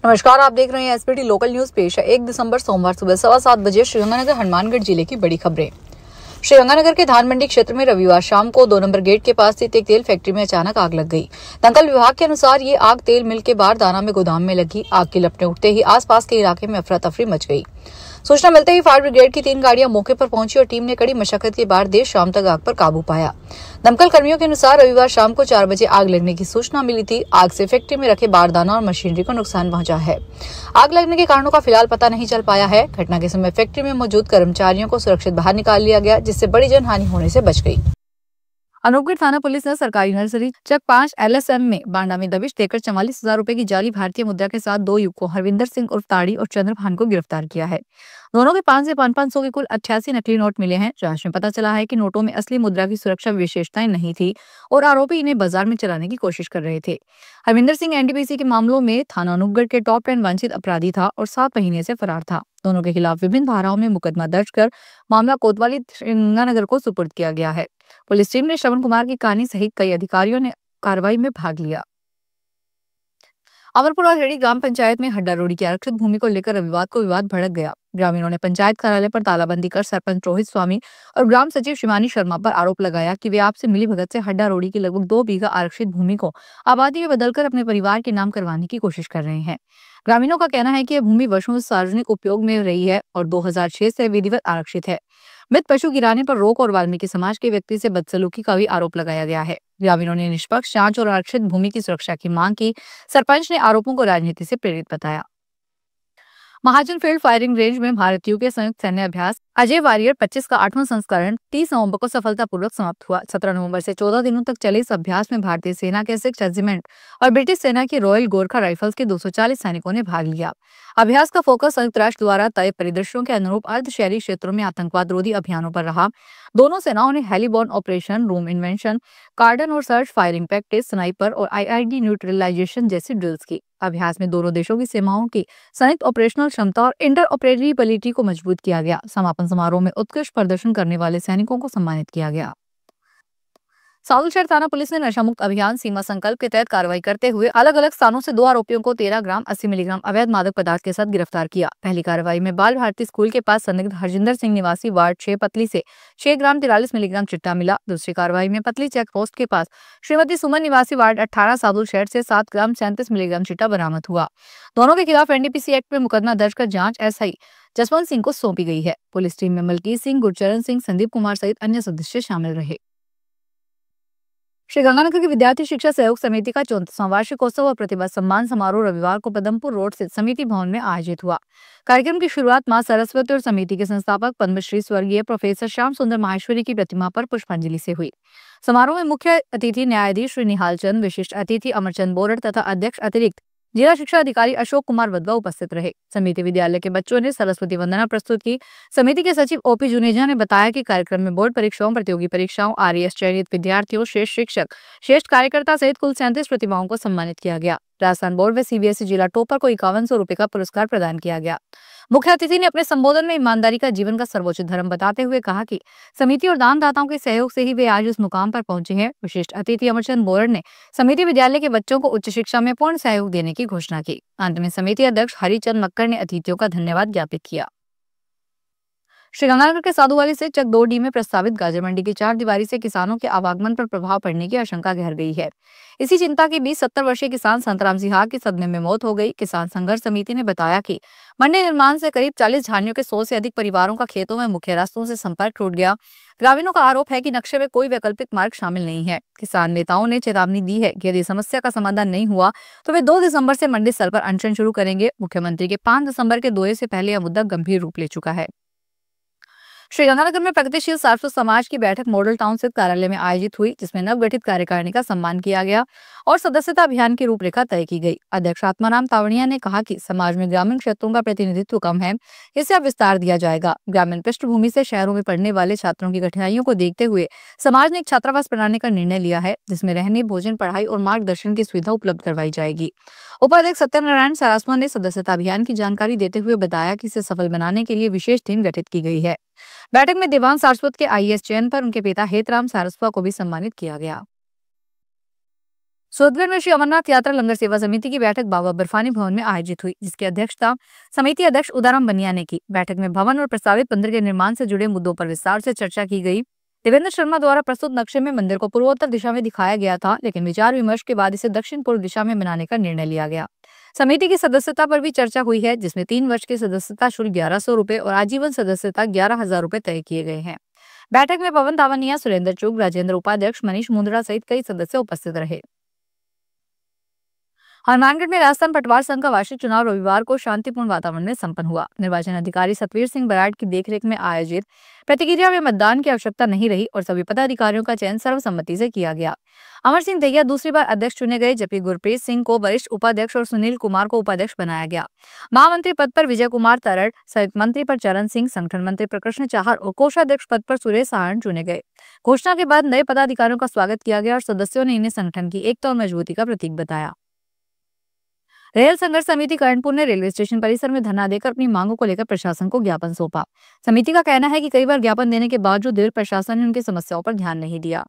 नमस्कार, आप देख रहे हैं एसपीटी लोकल न्यूज। पेश है 1 दिसंबर सोमवार सुबह 7:15 बजे श्रीगंगानगर हनुमानगढ़ जिले की बड़ी खबरें। श्रीगंगानगर के धान मंडी क्षेत्र में रविवार शाम को 2 नंबर गेट के पास स्थित एक तेल फैक्ट्री में अचानक आग लग गई। दमकल विभाग के अनुसार ये आग तेल मिल के बारदाना में गोदाम में लगी। आग की लपटें उठते ही आसपास के इलाके में अफरा तफरी मच गई। सूचना मिलते ही फायर ब्रिगेड की 3 गाड़ियां मौके पर पहुंची और टीम ने कड़ी मशक्कत के बाद देर शाम तक आग पर काबू पाया। दमकल कर्मियों के अनुसार रविवार शाम को 4 बजे आग लगने की सूचना मिली थी। आग से फैक्ट्री में रखे बारदाना और मशीनरी को नुकसान पहुंचा है। आग लगने के कारणों का फिलहाल पता नहीं चल पाया है। घटना के समय फैक्ट्री में मौजूद कर्मचारियों को सुरक्षित बाहर निकाल लिया गया, जिससे बड़ी जनहानि होने से बच गई। अनूपगढ़ थाना पुलिस ने सरकारी नर्सरी चक 5 LSM में बांडा में दबिश देकर 44,000 रुपए की जाली भारतीय मुद्रा के साथ 2 युवकों हरविंदर सिंह उर्फ ताड़ी और चंद्रभान को गिरफ्तार किया है। दोनों के 5 से 500 के कुल 88 नकली नोट मिले हैं। जांच में पता चला है कि नोटों में असली मुद्रा की सुरक्षा विशेषताएं नहीं थी और आरोपी इन्हें बाजार में चलाने की कोशिश कर रहे थे। हरविंदर सिंह NDPC के मामलों में थाना अनूपगढ़ के टॉप 10 वांछित अपराधी था और 7 महीने से फरार था। दोनों के खिलाफ विभिन्न धाराओं में मुकदमा दर्ज कर मामला कोतवाली श्रीगंगानगर को सुपुर्द किया गया है। पुलिस टीम ने श्रवण कुमार की कहानी सहित कई अधिकारियों ने कार्रवाई में भाग लिया। अमरपुर और रेडी ग्राम पंचायत में हड्डा रोडी की आरक्षित भूमि को लेकर रविवार को विवाद भड़क गया। ग्रामीणों ने पंचायत कार्यालय पर तालाबंदी कर सरपंच रोहित स्वामी और ग्राम सचिव शिवानी शर्मा पर आरोप लगाया कि वे आपसे मिलीभगत से हड्डा रोडी की लगभग 2 बीघा आरक्षित भूमि को आबादी में बदलकर अपने परिवार के नाम करवाने की कोशिश कर रहे हैं। ग्रामीणों का कहना है कि यह भूमि वर्षों से सार्वजनिक उपयोग में रही है और 2006 से विधिवत आरक्षित है। मृत पशु गिराने पर रोक और वाल्मीकि समाज के व्यक्ति से बदसलूकी का भी आरोप लगाया गया है। ग्रामीणों ने निष्पक्ष जांच और आरक्षित भूमि की सुरक्षा की मांग की। सरपंच ने आरोपों को राजनीति से प्रेरित बताया। महाजन फील्ड फायरिंग रेंज में भारतीयों के संयुक्त सैन्य अभ्यास अजय वॉरियर 25 का 8वां संस्करण 30 नवंबर को सफलतापूर्वक समाप्त हुआ। 17 नवंबर से 14 दिनों तक चले इस अभ्यास में भारतीय सेना के 6 रेजिमेंट और ब्रिटिश सेना की रॉयल गोरखा राइफल्स के 240 सैनिकों ने भाग लिया। अभ्यास का फोकस संयुक्त राष्ट्र द्वारा तय परिदृश्यों के अनुरूप अर्धशहरी क्षेत्रों में आतंकवाद रोधी अभियानों पर रहा। दोनों सेनाओं ने हेलीबॉर्न ऑपरेशन, रूम इन्वेंशन, कार्डन और सर्च फायरिंग प्रैक्टिस, स्नाइपर और IID न्यूट्रलाइजेशन जैसी ड्रिल्स की। अभ्यास में दोनों देशों की सेनाओं की संयुक्त ऑपरेशनल क्षमता और इंटरऑपरेबिलिटी को मजबूत किया गया। समापन समारोह में उत्कृष्ट प्रदर्शन करने वाले सैनिकों को सम्मानित किया गया। सादुलशहर थाना पुलिस ने नशा मुक्त अभियान सीमा संकल्प के तहत कार्रवाई करते हुए अलग अलग स्थानों से 2 आरोपियों को 13 ग्राम 80 मिलीग्राम अवैध मादक पदार्थ के साथ गिरफ्तार किया। पहली कार्रवाई में बाल भारती स्कूल के पास संदिग्ध हरजिंदर सिंह निवासी वार्ड 6 पतली से 6 ग्राम 43 मिलीग्राम चिट्टा मिला। दूसरी कार्रवाई में पतली चेक पोस्ट के पास श्रीमती सुमन निवासी वार्ड 18 सादुलशहर से 7 ग्राम 37 मिलीग्राम चिट्टा बरामद हुआ। दोनों के खिलाफ NDPC एक्ट में मुकदमा दर्ज कर जांच SI जसवंत सिंह को सौंपी गई है। पुलिस टीम में मलकीत सिंह, गुरचरण सिंह, संदीप कुमार सहित अन्य सदस्य शामिल रहे। श्रीगंगानगर की विद्यार्थी शिक्षा सहयोग समिति का 34वां वार्षिकोत्सव और प्रतिभा सम्मान समारोह रविवार को पदमपुर रोड स्थित समिति भवन में आयोजित हुआ। कार्यक्रम की शुरुआत मां सरस्वती और समिति के संस्थापक पद्मश्री स्वर्गीय प्रोफेसर श्याम सुंदर माहेश्वरी की प्रतिमा पर पुष्पांजलि से हुई। समारोह में मुख्य अतिथि न्यायाधीश श्री निहाल चंद, विशिष्ट अतिथि अमरचंद बोरड तथा अध्यक्ष अतिरिक्त जिला शिक्षा अधिकारी अशोक कुमार वदवा उपस्थित रहे। समिति विद्यालय के बच्चों ने सरस्वती वंदना प्रस्तुत की। समिति के सचिव OP जुनेजा ने बताया कि कार्यक्रम में बोर्ड परीक्षाओं, प्रतियोगी परीक्षाओं, RAS चयनित विद्यार्थियों, श्रेष्ठ शिक्षक, श्रेष्ठ कार्यकर्ता सहित कुल 37 प्रतिभाओं को सम्मानित किया गया। राजस्थान बोर्ड व CBSE जिला टॉपर को 5100 रुपए का पुरस्कार प्रदान किया गया। मुख्य अतिथि ने अपने संबोधन में ईमानदारी का जीवन का सर्वोच्च धर्म बताते हुए कहा कि समिति और दानदाताओं के सहयोग से ही वे आज इस मुकाम पर पहुंचे हैं। विशिष्ट अतिथि अमरचंद बोरड ने समिति विद्यालय के बच्चों को उच्च शिक्षा में पूर्ण सहयोग देने की घोषणा की। अंत में समिति अध्यक्ष हरिचंद मक्कर ने अतिथियों का धन्यवाद ज्ञापित किया। श्रीगंगानगर के साधुवाली से चक 2D में प्रस्तावित गाजर मंडी की 4 दीवारी से किसानों के आवागमन पर प्रभाव पड़ने की आशंका गहर गई है। इसी चिंता के बीच 70 वर्षीय किसान संतराम सिहाग की सदमे में मौत हो गई। किसान संघर्ष समिति ने बताया कि मंडी निर्माण से करीब 40 झाड़ियों के 100 से अधिक परिवारों का खेतों में मुख्य रास्तों से संपर्क टूट गया। ग्रामीणों का आरोप है कि नक्शे में कोई वैकल्पिक मार्ग शामिल नहीं है। किसान नेताओं ने चेतावनी दी है कि यदि समस्या का समाधान नहीं हुआ तो वे 2 दिसंबर से मंडी स्थल पर अनशन शुरू करेंगे। मुख्यमंत्री के 5 दिसंबर के दौरे से पहले यह मुद्दा गंभीर रूप ले चुका है। श्रीगंगानगर में प्रगतिशील सारस्वत समाज की बैठक मॉडल टाउन स्थित कार्यालय में आयोजित हुई, जिसमें नवगठित कार्यकारिणी का सम्मान किया गया और सदस्यता अभियान की रूपरेखा तय की गई। अध्यक्ष आत्माराम तावड़िया ने कहा कि समाज में ग्रामीण क्षेत्रों का प्रतिनिधित्व कम है, इसे अब विस्तार दिया जाएगा। ग्रामीण पृष्ठभूमि से शहरों में पढ़ने वाले छात्रों की कठिनाइयों को देखते हुए समाज ने एक छात्रावास बनाने का निर्णय लिया है, जिसमें रहने, भोजन, पढ़ाई और मार्गदर्शन की सुविधा उपलब्ध करवाई जाएगी। उपाध्यक्ष सत्यनारायण सरासवा ने सदस्यता अभियान की जानकारी देते हुए बताया कि इसे सफल बनाने के लिए विशेष टीम गठित की गई है। बैठक में देवांग सारस्वत के IAS चयन पर उनके पिता हेतराम सारस्वत को भी सम्मानित किया गया। सूरतगढ़ में श्री अमरनाथ यात्रा लंगर सेवा समिति की बैठक बाबा बर्फानी भवन में आयोजित हुई, जिसकी अध्यक्षता समिति अध्यक्ष उदाराम बनिया ने की। बैठक में भवन और प्रस्तावित मंदिर के निर्माण से जुड़े मुद्दों पर विस्तार से चर्चा की गई। देवेंद्र शर्मा द्वारा प्रस्तुत नक्शे में मंदिर को पूर्वोत्तर दिशा में दिखाया गया था, लेकिन विचार विमर्श के बाद इसे दक्षिण पूर्व दिशा में बनाने का निर्णय लिया गया। समिति की सदस्यता पर भी चर्चा हुई है, जिसमें 3 वर्ष की सदस्यता शुल्क 1100 रुपए और आजीवन सदस्यता 11,000 रुपए तय किए गए हैं। बैठक में पवन तावनिया, सुरेंद्र चुग, राजेंद्र उपाध्यक्ष, मनीष मुंद्रा सहित कई सदस्य उपस्थित रहे। हनुमानगढ़ में राजस्थान पटवार संघ का वार्षिक चुनाव रविवार को शांतिपूर्ण वातावरण में संपन्न हुआ। निर्वाचन अधिकारी सतवीर सिंह बराड़ की देखरेख में आयोजित प्रतिक्रिया में मतदान की आवश्यकता नहीं रही और सभी पदाधिकारियों का चयन सर्वसम्मति से किया गया। अमर सिंह दहिया दूसरी बार अध्यक्ष चुने गए, जबकि गुरप्रीत सिंह को वरिष्ठ उपाध्यक्ष और सुनील कुमार को उपाध्यक्ष बनाया गया। महामंत्री पद पर विजय कुमार तरड़, संयुक्त मंत्री पर चरण सिंह, संगठन मंत्री पर कृष्ण चाहर और कोषाध्यक्ष पद पर सुरेश सहारण चुने गए। घोषणा के बाद नए पदाधिकारियों का स्वागत किया गया और सदस्यों ने इन्हें संगठन की एकता और मजबूती का प्रतीक बताया। रेल संघर्ष समिति कर्णपुर ने रेलवे स्टेशन परिसर में धरना देकर अपनी मांगों को लेकर प्रशासन को ज्ञापन सौंपा। समिति का कहना है कि कई बार ज्ञापन देने के बावजूद रेल प्रशासन ने उनकी समस्याओं पर ध्यान नहीं दिया।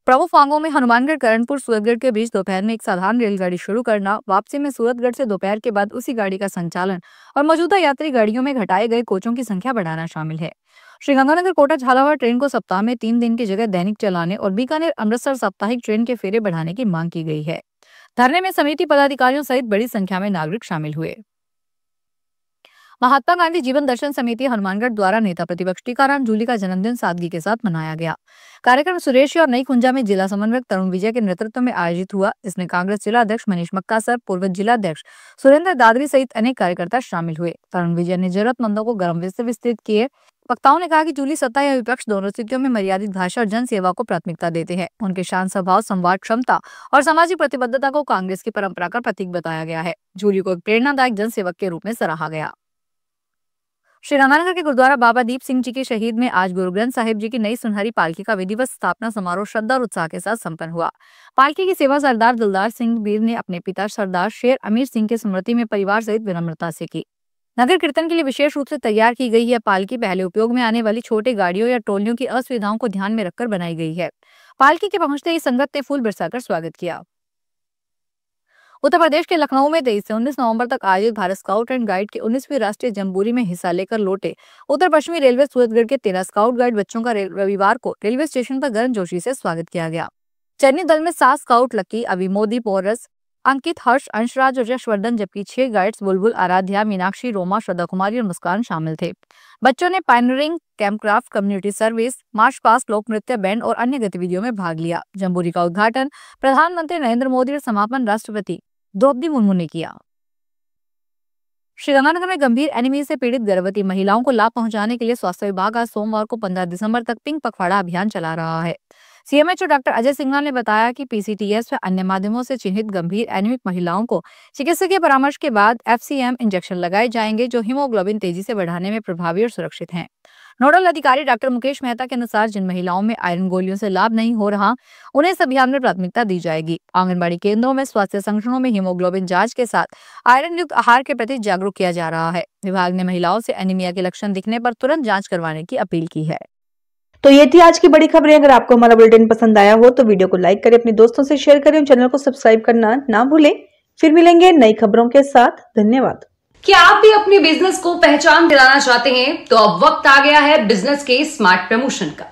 प्रमुख मांगों में हनुमानगढ़ कर्णपुर सूरतगढ़ के बीच दोपहर में एक साधारण रेलगाड़ी शुरू करना, वापसी में सूरतगढ़ से दोपहर के बाद उसी गाड़ी का संचालन और मौजूदा यात्री गाड़ियों में घटाए गए कोचों की संख्या बढ़ाना शामिल है। श्रीगंगानगर कोटा झालावाड़ ट्रेन को सप्ताह में 3 दिन की जगह दैनिक चलाने और बीकानेर अमृतसर साप्ताहिक ट्रेन के फेरे बढ़ाने की मांग की गई है। धरने में समिति पदाधिकारियों सहित बड़ी संख्या में नागरिक शामिल हुए। महात्मा गांधी जीवन दर्शन समिति हनुमानगढ़ द्वारा नेता प्रतिपक्ष टीकाराम जूली का जन्मदिन सादगी के साथ मनाया गया। कार्यक्रम सुरेश और नई खुंजा में जिला समन्वयक तरुण विजय के नेतृत्व में आयोजित हुआ, जिसमें कांग्रेस जिला अध्यक्ष मनीष मक्कासर, पूर्व जिला अध्यक्ष सुरेंद्र दादरी सहित अनेक कार्यकर्ता शामिल हुए। तरुण विजय ने जरूरतमंदों को गर्म विषय विस्तृत किए। वक्ताओं ने कहा कि जूली सत्ता या विपक्ष दोनों स्थितियों में मर्यादित भाषा और जन सेवा को प्राथमिकता देते हैं। उनके शांत स्वभाव, संवाद क्षमता और सामाजिक प्रतिबद्धता को कांग्रेस की परंपरा का प्रतीक बताया गया है। जूली को एक प्रेरणादायक जनसेवक के रूप में सराहा गया। श्रीगंगानगर के गुरुद्वारा बाबा दीप सिंह जी के शहीद में आज गुरु ग्रंथ साहिब जी की नई सुनहरी पालकी का विधिवत स्थापना समारोह श्रद्धा और उत्साह के साथ संपन्न हुआ। पालकी की सेवा सरदार दिलदार सिंह बीर ने अपने पिता सरदार शेर अमीर सिंह की स्मृति में परिवार सहित विनम्रता से की। नगर कीर्तन के लिए विशेष रूप से तैयार की गई यह पालकी पहले उपयोग में आने वाली छोटी गाड़ियों या ट्रॉलियों की असुविधाओं को ध्यान में रखकर बनाई गई है। पालकी के पहुंचते ही संगत ने फूल बरसाकर स्वागत किया। उत्तर प्रदेश के लखनऊ में 23 से 19 नवंबर तक आयोजित भारत स्काउट एंड गाइड के 19वीं राष्ट्रीय जम्बूरी में हिस्सा लेकर लौटे उत्तर पश्चिमी रेलवे सूरतगढ़ के 13 स्काउट गाइड बच्चों का रविवार को रेलवे स्टेशन पर गर्मजोशी से स्वागत किया गया। चयनित दल में 7 स्काउट लकी, अभी मोदी, पोरस, अंकित, हर्ष, अंशराज और यशवर्धन, जबकि 6 गाइड्स बुलबुल, आराध्या, मीनाक्षी, रोमा, श्रद्धा कुमारी और मुस्कान शामिल थे। बच्चों ने pioneering, campcraft, community service, march past, लोक नृत्य, बैंड और अन्य गतिविधियों में भाग लिया। जम्बूरी का उद्घाटन प्रधानमंत्री नरेंद्र मोदी और समापन राष्ट्रपति द्रौपदी मुर्मू ने किया। श्रीगंगानगर में गंभीर एनीमिया से पीड़ित गर्भवती महिलाओं को लाभ पहुंचाने के लिए स्वास्थ्य विभाग आज सोमवार को 15 दिसंबर तक पिंक पखवाड़ा अभियान चला रहा है। सीएमएचओ डॉक्टर अजय सिंघाल ने बताया कि पीसीटीएस व अन्य माध्यमों से चिन्हित गंभीर एनीमिक महिलाओं को चिकित्सकीय परामर्श के बाद एफसीएम इंजेक्शन लगाए जाएंगे, जो हीमोग्लोबिन तेजी से बढ़ाने में प्रभावी और सुरक्षित हैं। नोडल अधिकारी डॉक्टर मुकेश मेहता के अनुसार जिन महिलाओं में आयरन गोलियों से लाभ नहीं हो रहा, उन्हें इस अभियान में प्राथमिकता दी जाएगी। आंगनबाड़ी केंद्रों में स्वास्थ्य संगठनों में हीमोग्लोबिन जांच के साथ आयरन युक्त आहार के प्रति जागरूक किया जा रहा है। विभाग ने महिलाओं से एनीमिया के लक्षण दिखने पर तुरंत जांच करवाने की अपील की है। तो ये थी आज की बड़ी खबरें। अगर आपको हमारा बुलेटिन पसंद आया हो तो वीडियो को लाइक करें, अपने दोस्तों से शेयर करें और चैनल को सब्सक्राइब करना ना भूलें। फिर मिलेंगे नई खबरों के साथ। धन्यवाद। क्या आप भी अपने बिजनेस को पहचान दिलाना चाहते हैं? तो अब वक्त आ गया है बिजनेस के स्मार्ट प्रमोशन का।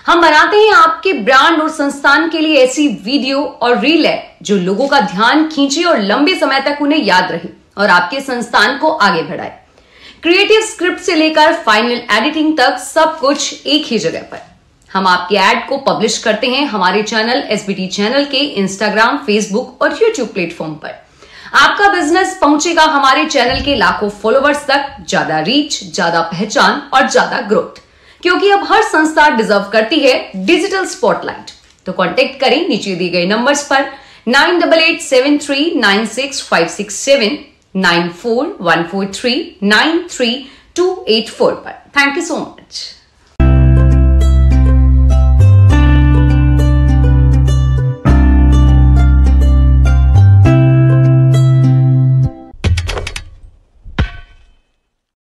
हम बनाते हैं आपके ब्रांड और संस्थान के लिए ऐसी वीडियो और रील है जो लोगों का ध्यान खींचे और लंबे समय तक उन्हें याद रहे और आपके संस्थान को आगे बढ़ाए। क्रिएटिव स्क्रिप्ट से लेकर फाइनल एडिटिंग तक सब कुछ एक ही जगह पर। हम आपके ऐड को पब्लिश करते हैं हमारे चैनल एसबीटी चैनल के इंस्टाग्राम, फेसबुक और यूट्यूब प्लेटफॉर्म पर। आपका बिजनेस पहुंचेगा हमारे चैनल के लाखों फॉलोवर्स तक, ज्यादा रीच, ज्यादा पहचान और ज्यादा ग्रोथ, क्योंकि अब हर संस्था डिजर्व करती है डिजिटल स्पॉटलाइट। तो कांटेक्ट करें नीचे दिए गए नंबर्स पर 9887396567, 9414393284 पर। Thank you so much.